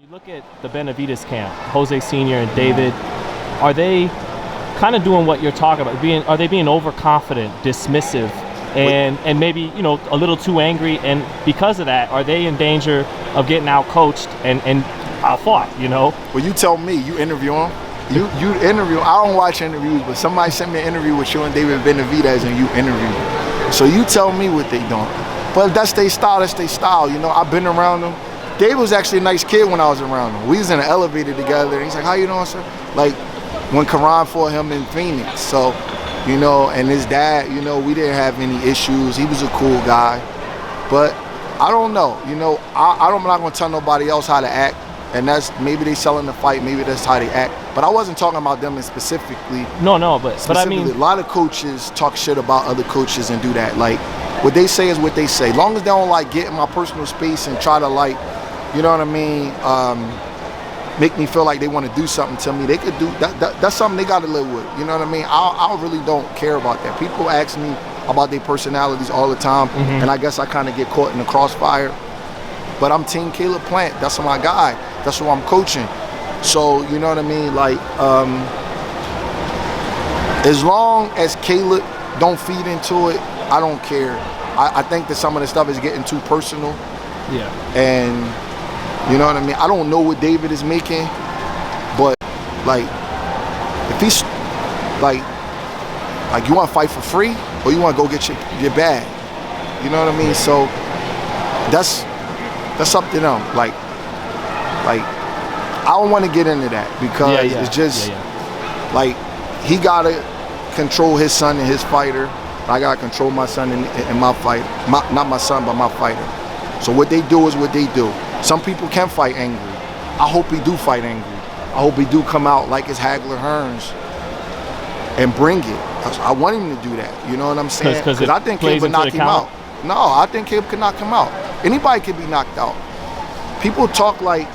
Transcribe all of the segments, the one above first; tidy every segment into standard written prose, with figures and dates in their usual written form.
You look at the Benavidez camp, Jose Sr. and David, are they kind of doing what you're talking about? Are they being overconfident, dismissive, and maybe, you know, a little too angry? And because of that, are they in danger of getting out-coached and out-fought, you know? Well, you tell me, you interview them. You interview, I don't watch interviews, but somebody sent me an interview with you and David Benavidez and you interviewed. So you tell me what they doing. But if that's their style, you know, I've been around them. David was actually a nice kid when I was around him. We was in an elevator together. He's like, how you doing, sir? Like, when Karan fought him in Phoenix. So, you know, and his dad, you know, we didn't have any issues. He was a cool guy. But I don't know. You know, I'm not going to tell nobody else how to act. And that's, maybe they selling the fight, maybe that's how they act. But I wasn't talking about them specifically. No, but I mean, a lot of coaches talk shit about other coaches and do that. Like, what they say is what they say. Long as they don't, like, get in my personal space and try to, like, you know what I mean, make me feel like they want to do something to me. They could do that. That's something they got to live with. You know what I mean? I really don't care about that. People ask me about their personalities all the time, and I guess I kind of get caught in the crossfire. But I'm Team Caleb Plant. That's my guy. That's who I'm coaching. So, you know what I mean? Like, as long as Caleb don't feed into it, I don't care. I think that some of the stuff is getting too personal. Yeah. And you know what I mean? I don't know what David is making, but like, if he's like you want to fight for free or you want to go get your bag, you know what I mean? So that's up to them. Like I don't want to get into that because it's just like he gotta control his son and his fighter. I gotta control my son and my fight. Not my son, but my fighter. So what they do is what they do. Some people can fight angry. I hope he do fight angry. I hope he do come out like his Hagler Hearns and bring it. I want him to do that. You know what I'm saying? Because I think Caleb would knock him out. No, I think Caleb could knock him out. Anybody could be knocked out. People talk like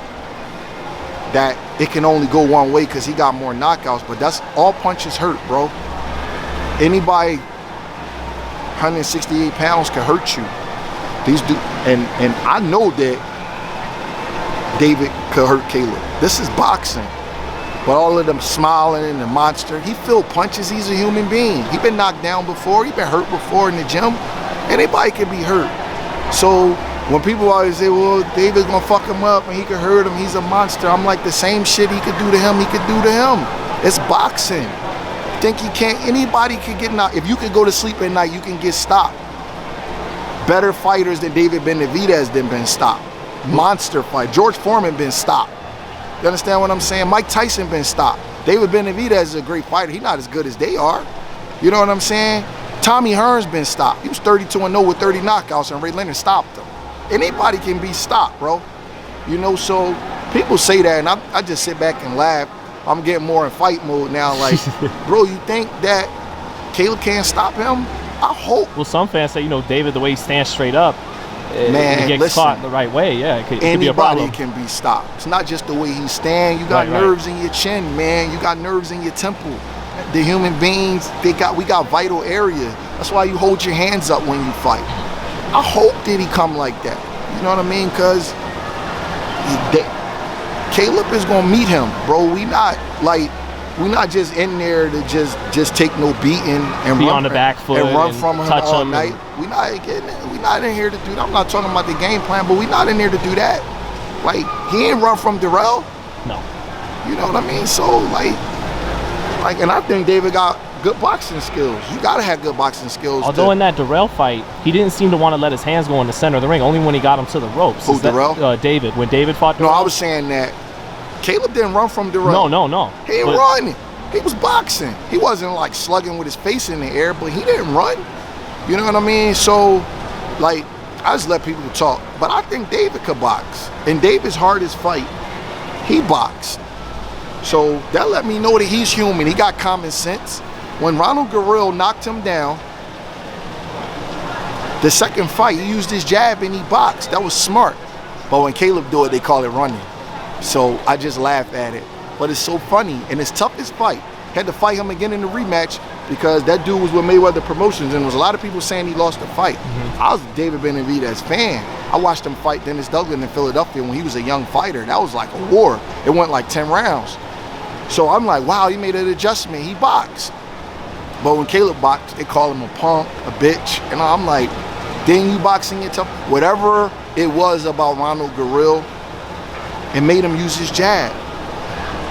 that it can only go one way because he got more knockouts, but that's all punches hurt, bro. Anybody 168 pounds can hurt you. These do, and I know that David could hurt Caleb. This is boxing. But all of them smiling and the monster, he feel punches. He's a human being. He been knocked down before. He been hurt before in the gym. Anybody can be hurt. So when people always say, well, David's gonna fuck him up and he could hurt him, he's a monster. I'm like, the same shit he could do to him, he could do to him. It's boxing. Think he can't, anybody could get knocked. If you could go to sleep at night, you can get stopped. Better fighters than David Benavidez than been stopped. Monster fight. George Foreman been stopped. You understand what I'm saying? Mike Tyson been stopped. David Benavidez is a great fighter. He's not as good as they are. You know what I'm saying? Tommy Hearns been stopped. He was 32-0 with 30 knockouts and Ray Leonard stopped him. Anybody can be stopped, bro. You know, so people say that and I just sit back and laugh. I'm getting more in fight mode now. Like, bro, you think that Caleb can't stop him? I hope. Well, some fans say, you know, David, the way he stands straight up, man, he gets caught the right way. Yeah, it could be a problem. Anybody can be stopped. It's not just the way he stand. You got nerves in your chin, man. You got nerves in your temple. The human beings, we got vital areas. That's why you hold your hands up when you fight. I hope that he come like that. You know what I mean? Because Caleb is gonna meet him, bro. We not just in there to just take no beating and be run on the back foot and run from him all him night. We not in here to do that. I'm not talking about the game plan, but we not in there to do that. Like, he ain't run from Darrell. No. You know what I mean? So like, and I think David got good boxing skills. You gotta have good boxing skills. Although in that Darrell fight, he didn't seem to want to let his hands go in the center of the ring. Only when he got him to the ropes. Who, Darrell? David. When David fought Darrell. No, I was saying that Caleb didn't run from Darrell. No. He didn't run. He was boxing. He wasn't like slugging with his face in the air, but he didn't run. You know what I mean? So, like, I just let people talk. But I think David could box. In David's hardest fight, he boxed. So that let me know that he's human. He got common sense. When Ronald Guerrero knocked him down, the second fight, he used his jab and he boxed. That was smart. But when Caleb do it, they call it running. So I just laugh at it. But it's so funny, and his toughest fight. Had to fight him again in the rematch because that dude was with Mayweather Promotions, and there was a lot of people saying he lost the fight. I was a David Benavidez fan. I watched him fight Dennis Douglas in Philadelphia when he was a young fighter. That was like a war. It went like 10 rounds. So I'm like, wow, he made an adjustment. He boxed. But when Caleb boxed, they call him a punk, a bitch. And I'm like, didn't you boxing your tough? Whatever it was about Ronald Garrill, it made him use his jab.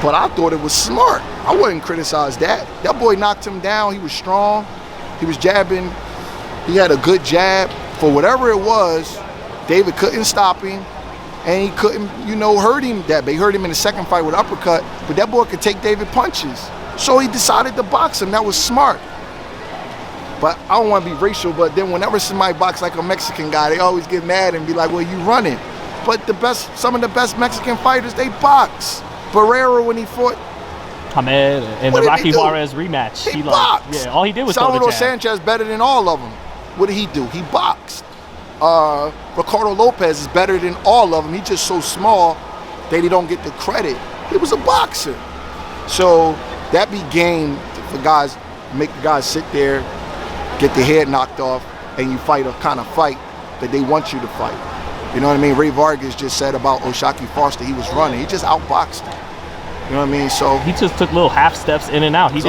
But I thought it was smart. I wouldn't criticize that. That boy knocked him down. He was strong. He was jabbing. He had a good jab. For whatever it was, David couldn't stop him. And he couldn't, hurt him that bad. He hurt him in the second fight with an uppercut. But that boy could take David punches. So he decided to box him. That was smart. But I don't want to be racial, but then whenever somebody boxes like a Mexican guy, they always get mad and be like, well, you running. But some of the best Mexican fighters, they box. Barrera, when he fought Hamed and the Rocky Juarez rematch, he boxed. Yeah, all he did was throw the Salvador jab. Sanchez better than all of them. What did he do? He boxed. Ricardo Lopez is better than all of them. He's just so small that he don't get the credit. He was a boxer. So that be game for guys, make the guys sit there, get their head knocked off, and you fight a kind of fight that they want you to fight. You know what I mean? Ray Vargas just said about O'Shaquie Foster, he was running. He just outboxed him. You know what I mean? So he just took little half steps in and out. He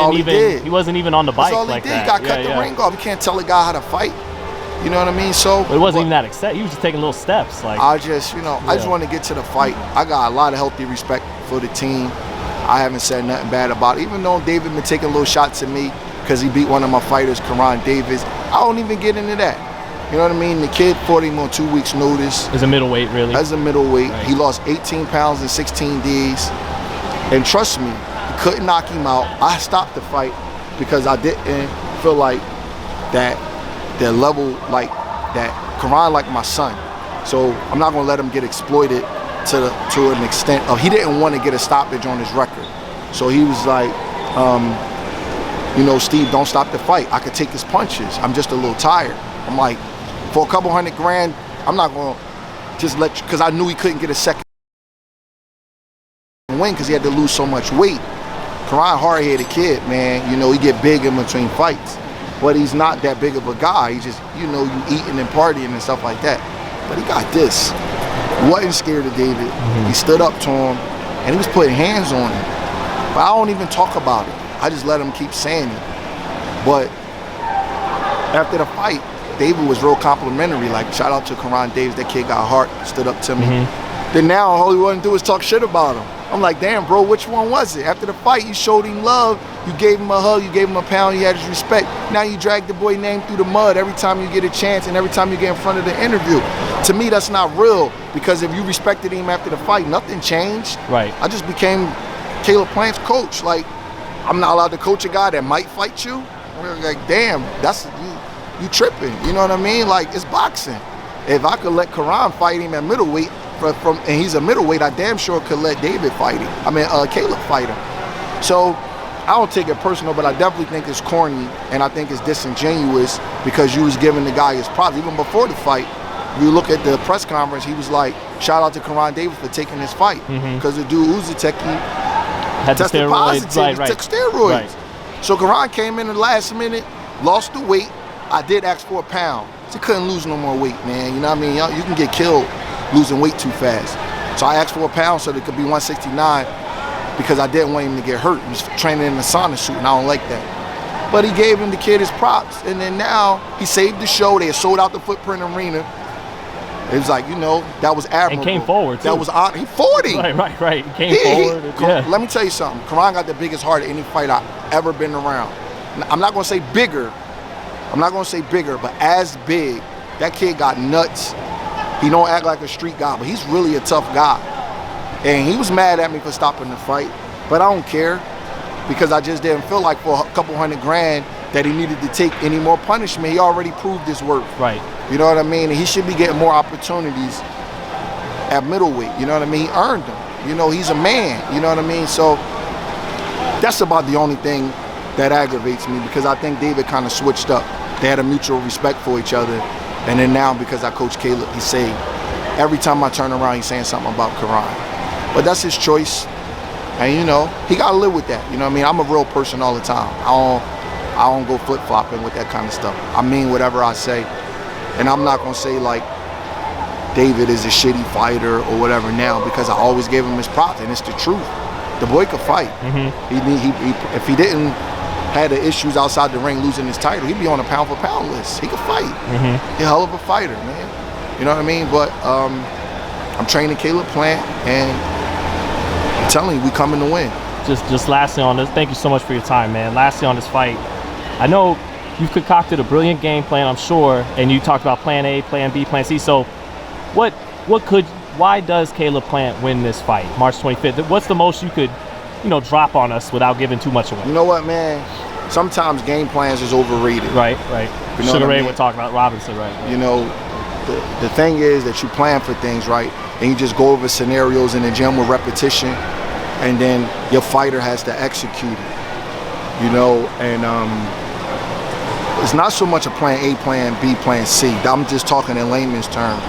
wasn't even on the bike like that. He got cut the ring off. You can't tell a guy how to fight. You know what I mean? So but it wasn't even that extent. He was just taking little steps. Like I just want to get to the fight. I got a lot of healthy respect for the team. I haven't said nothing bad about it. Even though David been taking little shots at me because he beat one of my fighters, Karan Davis, I don't even get into that. You know what I mean? The kid fought him on 2 weeks' notice. As a middleweight, really? As a middleweight. Right. He lost 18 pounds in 16 days. And trust me, he couldn't knock him out. I stopped the fight because I didn't feel like that the level, like that Karan like my son. So I'm not going to let him get exploited to an extent of, he didn't want to get a stoppage on his record. So he was like, Steve, don't stop the fight. I could take his punches. I'm just a little tired. I'm like, for a couple $100,000, I'm not going to just let you, because I knew he couldn't get a second win because he had to lose so much weight. Karan hard-headed kid, man. He get big in between fights. But he's not that big of a guy. He just, you eating and partying and stuff like that. But he got this. Wasn't scared of David. Mm-hmm. He stood up to him, and he was putting hands on him. But I don't even talk about it. I just let him keep saying it. But after the fight, David was real complimentary. Like, shout out to Karan Davis. That kid got heart, stood up to me. Mm-hmm. Then now all he wanted to do is talk shit about him. I'm like, damn, bro, which one was it? After the fight, you showed him love. You gave him a hug. You gave him a pound. You had his respect. Now you drag the boy name through the mud every time you get a chance and every time you get in front of the interview. To me, that's not real, because if you respected him after the fight, nothing changed. Right. I just became Caleb Plant's coach. Like, I'm not allowed to coach a guy that might fight you. Like, damn, that's you tripping. You know what I mean? Like, it's boxing. If I could let Karan fight him at middleweight, and he's a middleweight, I damn sure could let David fight him. Caleb fight him. So I don't take it personal, but I definitely think it's corny, and I think it's disingenuous because you was giving the guy his props. Even before the fight, you look at the press conference, he was like, shout out to Karan Davis for taking this fight. Because the dude Uzateki had tested steroids. positive. He took steroids. Right. So Karan came in the last minute, lost the weight. I did ask for a pound. He couldn't lose no more weight, man. You know what I mean? You can get killed losing weight too fast. So I asked for a pound so that it could be 169 because I didn't want him to get hurt. He was training in a sauna suit, and I don't like that. But he gave him the kid his props, and then now he saved the show. They had sold out the Footprint Arena. It was like, that was admirable. And came forward, too. That was he fought him. Right. He came forward. Yeah. Let me tell you something. Karan got the biggest heart of any fight I've ever been around. I'm not going to say bigger. But as big, that kid got nuts. He don't act like a street guy, but he's really a tough guy. And he was mad at me for stopping the fight, but I don't care because I just didn't feel like for a couple $100,000 that he needed to take any more punishment. He already proved his worth. Right. You know what I mean? And he should be getting more opportunities at middleweight. You know what I mean? He earned them. He's a man. You know what I mean? So that's about the only thing that aggravates me because I think David kind of switched up. They had a mutual respect for each other. And then now, because I coach Caleb, he say, every time I turn around, he's saying something about Karan. But that's his choice. And, he got to live with that. You know what I mean? I'm a real person all the time. I don't go flip-flopping with that kind of stuff. I mean whatever I say. And I'm not going to say, like, David is a shitty fighter or whatever now, because I always gave him his props, and it's the truth. The boy could fight. He if he didn't had the issues outside the ring losing his title, he'd be on a pound for pound list. He could fight. He's a hell of a fighter, man. You know what I mean? But I'm training Caleb Plant, and I'm telling you, we coming to win. Just lastly on this, thank you so much for your time, man. Lastly on this fight, I know you've concocted a brilliant game plan, I'm sure, and you talked about plan A, plan B, plan C. So why does Caleb Plant win this fight, March 25th? What's the most you could, drop on us without giving too much away? You know what, man? Sometimes game plans is overrated. Right. You know Sugar what I Ray mean? would talk about Robinson, right? You know, the thing is that you plan for things, right? And you just go over scenarios in the gym with repetition, and then your fighter has to execute it. And it's not so much a plan A, plan B, plan C. I'm just talking in layman's terms.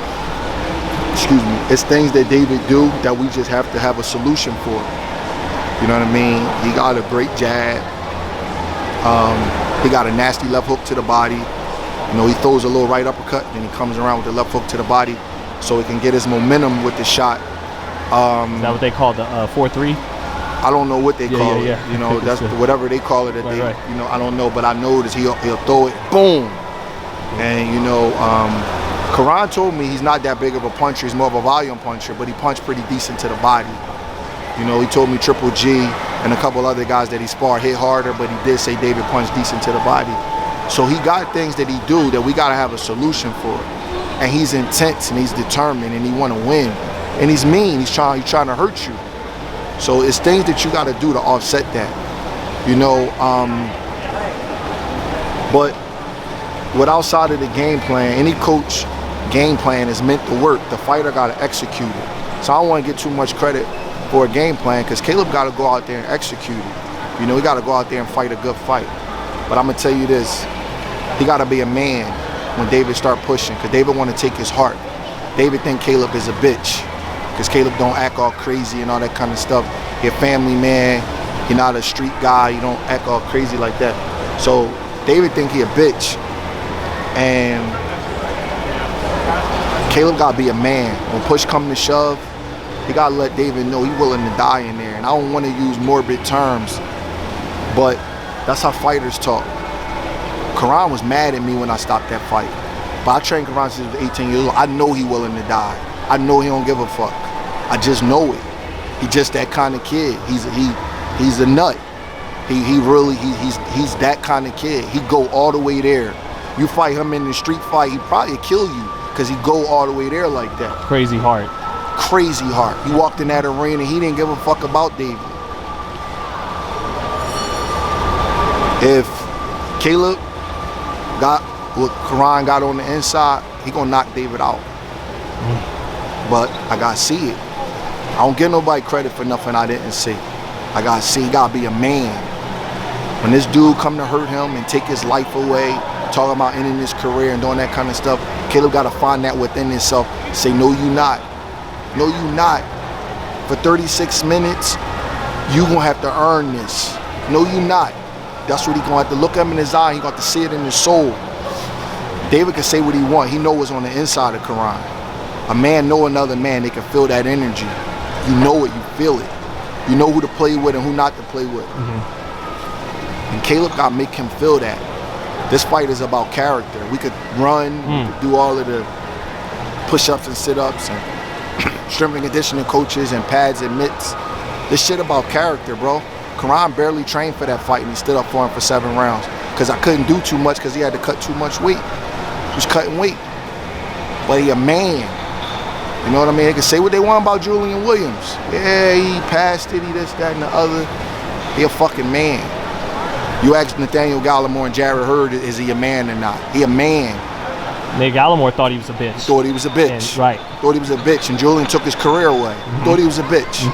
Excuse me. It's things that David do that we just have to have a solution for. You know what I mean? He got a great jab. He got a nasty left hook to the body. He throws a little right uppercut, then he comes around with the left hook to the body, so he can get his momentum with the shot. Is that what they call the 4-3? I don't know what they call it. Yeah. That's whatever they call it. Right. I don't know, but I know that he'll throw it, boom. And Karan told me he's not that big of a puncher. He's more of a volume puncher, but he punched pretty decent to the body. He told me Triple G and a couple other guys that he sparred hit harder, but he did say David punched decent to the body. So he got things that he do that we gotta have a solution for. And he's intense and he's determined and he wanna win. And he's mean, he's trying to hurt you. So it's things that you gotta do to offset that. But what outside of the game plan, any coach game plan is meant to work. The fighter gotta execute it. So I don't wanna get too much credit for a game plan, because Caleb gotta go out there and execute it. He gotta go out there and fight a good fight. But I'm gonna tell you this, he gotta be a man when David start pushing, because David wanna take his heart. David think Caleb is a bitch, because Caleb don't act all crazy and all that kind of stuff. He a family man, he not a street guy, he don't act all crazy like that. So David think he a bitch. And Caleb gotta be a man. When push come to shove, he gotta let David know he willing to die in there. And I don't wanna use morbid terms, but that's how fighters talk. Karan was mad at me when I stopped that fight. But I trained Karan since he was 18 years old. I know he willing to die. I know he don't give a fuck. I just know it. He just that kind of kid. He's a nut. He's that kind of kid. He go all the way there. You fight him in the street fight, he probably kill you, because he go all the way there like that. Crazy heart. Crazy heart. He walked in that arena, he didn't give a fuck about David. If Caleb got what Karan got on the inside, he gonna knock David out. But I gotta see it. I don't give nobody credit for nothing I didn't see. I gotta see, he gotta be a man. When this dude come to hurt him and take his life away, talking about ending his career and doing that kind of stuff, Caleb gotta find that within himself. Say, no, you not. No, you not. For 36 minutes, you gonna have to earn this. No, you not. That's what he gonna have to look at him in his eye. He gonna have to see it in his soul. David can say what he want. He know what's on the inside of Karan. A man know another man. They can feel that energy. You know it. You feel it. You know who to play with and who not to play with. And Caleb gotta make him feel that. This fight is about character. We could run, we could do all of the push-ups and sit-ups and strength and conditioning coaches and pads and mitts. This shit about character, bro. Karan barely trained for that fight and he stood up for him for 7 rounds. Because I couldn't do too much because he had to cut too much weight. He was cutting weight. But he a man. You know what I mean? They can say what they want about Julian Williams. Yeah, he passed it, he this, that, and the other. He a fucking man. You ask Nathaniel Gallimore and Jared Hurd, is he a man or not? He a man. Nate Gallimore thought he was a bitch. Thought he was a bitch. And, right. Thought he was a bitch, and Julian took his career away. Thought he was a bitch.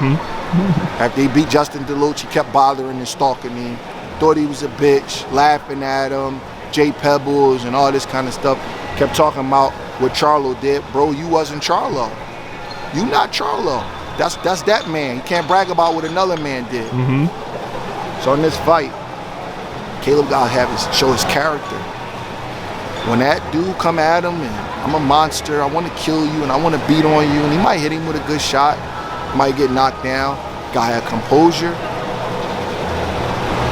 After he beat Justin DeLuce, he kept bothering and stalking him. Thought he was a bitch, laughing at him, Jay Pebbles and all this kind of stuff. Kept talking about what Charlo did. Bro, you wasn't Charlo. You not Charlo. That's that man. You can't brag about what another man did. So in this fight, Caleb gotta show his character. when that dude come at him and I'm a monster, I want to kill you and I want to beat on you, and he might hit him with a good shot, might get knocked down. Guy had composure.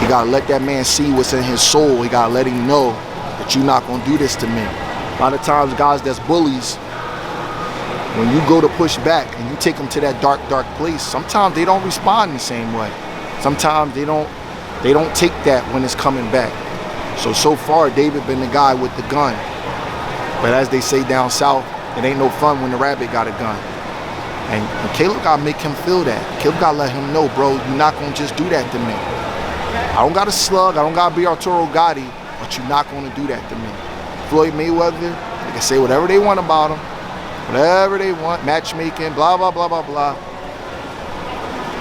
He gotta let that man see what's in his soul. He gotta let him know that you're not gonna do this to me. A lot of times guys that's bullies, when you go to push back and you take them to that dark place, sometimes they don't respond the same way. Sometimes they don't take that when it's coming back. So far, David been the guy with the gun. But as they say down south, it ain't no fun when the rabbit got a gun. And Caleb gotta make him feel that. Caleb gotta let him know, bro, you're not gonna just do that to me. I don't gotta slug, I don't gotta be Arturo Gotti, but you're not gonna do that to me. Floyd Mayweather, they can say whatever they want about him, whatever they want, matchmaking, blah, blah, blah, blah, blah.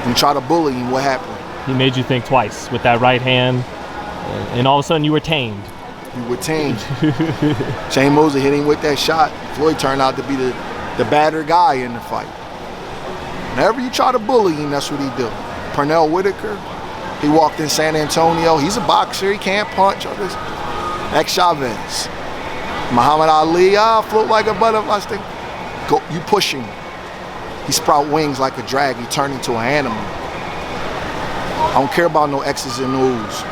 And try to bully him, what happened? He made you think twice with that right hand, and all of a sudden you were tamed. You were tamed. Shane Mosley hit him with that shot. Floyd turned out to be the badder guy in the fight. Whenever you try to bully him, that's what he do. Pernell Whitaker, he walked in San Antonio. He's a boxer, he can't punch. Ex-Chavez. Muhammad Ali, float like a butterfly stick. Go, you push him. He sprout wings like a dragon. He turned into an animal. I don't care about no X's and O's.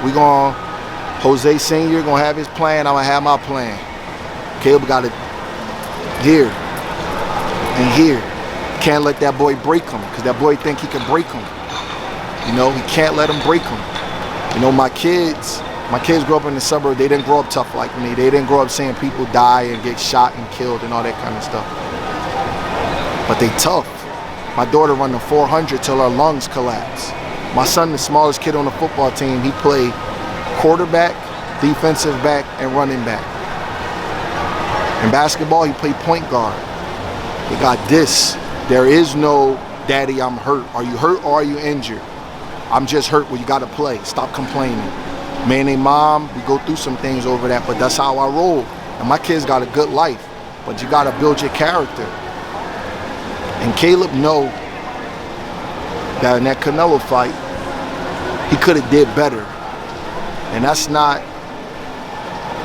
Jose Sr. gonna have his plan, I'm gonna have my plan. Caleb got it here and here. Can't let that boy break him, because that boy think he can break him. You know, he can't let him break him. You know, my kids grew up in the suburbs. They didn't grow up tough like me. They didn't grow up seeing people die and get shot and killed and all that kind of stuff. But they tough. My daughter run the 400 till her lungs collapse. My son, the smallest kid on the football team, he played quarterback, defensive back, and running back. In basketball, he played point guard. He got this. There is no, daddy, I'm hurt. Are you hurt or are you injured? I'm just hurt. Well, you got to play. Stop complaining. Me and they mom, we go through some things over that, but that's how I roll. And my kids got a good life, but you got to build your character. And Caleb know that in that Canelo fight, he could have did better. And that's not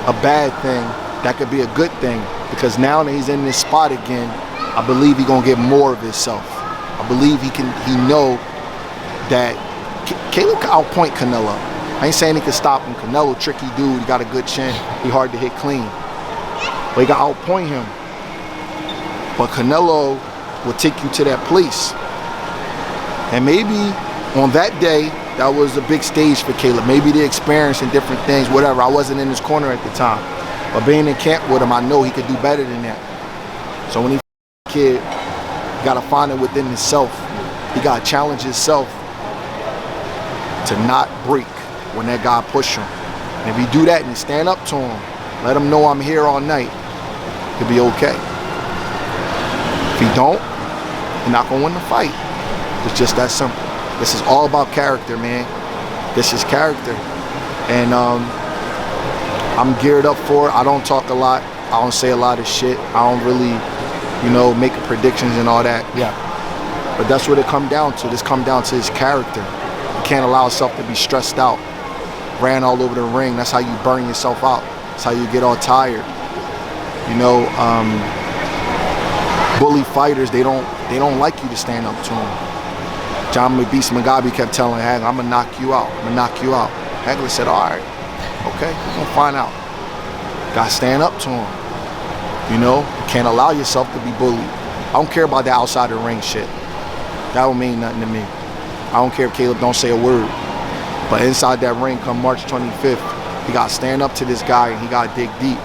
a bad thing. That could be a good thing, because now that he's in this spot again, I believe he's gonna get more of himself. I believe he know that Caleb can outpoint Canelo. I ain't saying he can stop him. Canelo, tricky dude, he got a good chin. He hard to hit clean. But he can outpoint him. But Canelo will take you to that place. And maybe on that day, that was a big stage for Caleb. Maybe the experience and different things, whatever. I wasn't in his corner at the time. But being in camp with him, I know he could do better than that. So when he kid, he gotta find it within himself. He gotta challenge himself to not break when that guy push him. And if you do that and you stand up to him, let him know I'm here all night, he'll be okay. If he don't, you're not gonna win the fight. It's just that simple. This is all about character, man. This is character. And I'm geared up for it. I don't talk a lot. I don't say a lot of shit. I don't really, make predictions and all that. Yeah. But that's what it come down to. This come down to his character. You can't allow yourself to be stressed out. Ran all over the ring. That's how you burn yourself out. That's how you get all tired. Bully fighters, they don't like you to stand up to them. John McBeast Mugabe kept telling Hagler, I'm gonna knock you out. I'm gonna knock you out. Hagler said, all right, okay, we're gonna find out. Gotta stand up to him. You can't allow yourself to be bullied. I don't care about the outside of the ring shit. That don't mean nothing to me. I don't care if Caleb don't say a word. But inside that ring come March 25th, he gotta stand up to this guy and he gotta dig deep.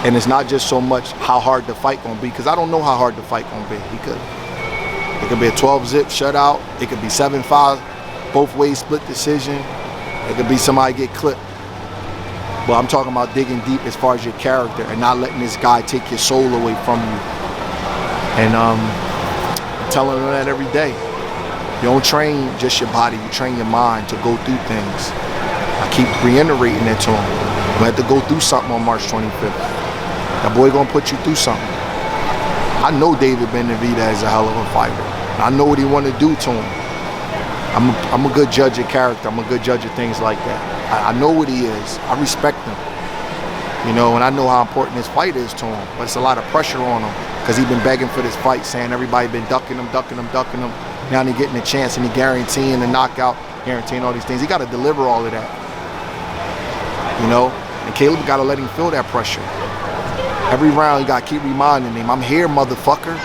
And it's not just so much how hard the fight gonna be, because I don't know how hard the fight gonna be. It could be a 12-zip shutout. It could be 7-5, both ways split decision. It could be somebody get clipped. But I'm talking about digging deep as far as your character and not letting this guy take your soul away from you. And I'm telling him that every day. You don't train just your body, you train your mind to go through things. I keep reiterating that to him. You have to go through something on March 25th. That boy gonna put you through something. I know David Benavidez is a hell of a fighter. I know what he want to do to him. I'm a good judge of character. I'm a good judge of things like that. I know what he is. I respect him. You know, and I know how important this fight is to him, but it's a lot of pressure on him because he's been begging for this fight, saying everybody been ducking him. Now he's getting a chance and he guaranteeing the knockout, guaranteeing all these things. He got to deliver all of that, you know? And Caleb got to let him feel that pressure. Every round, you got to keep reminding him, I'm here, motherfucker.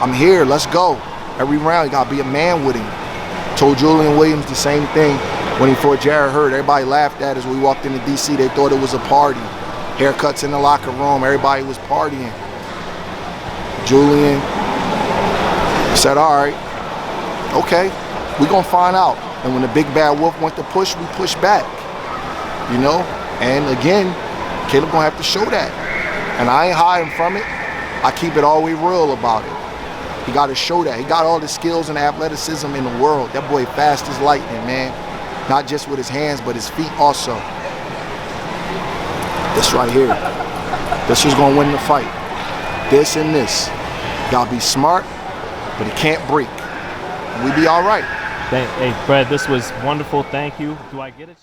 I'm here, let's go. Every round, you got to be a man with him. Told Julian Williams the same thing when he fought Jarrett Hurd. Everybody laughed at us when we walked into D.C. They thought it was a party. Haircuts in the locker room, everybody was partying. Julian said, all right, okay, we gonna find out. And when the big bad wolf went to push, we pushed back, you know? And again, Caleb gonna have to show that. And I ain't hiding from it. I keep it all the way real about it. He gotta show that. He got all the skills and athleticism in the world. That boy fast as lightning, man. Not just with his hands, but his feet also. This right here. This is gonna win the fight. This and this. Gotta be smart, but he can't break. We be all right. Hey, Brad, this was wonderful. Thank you. Do I get it?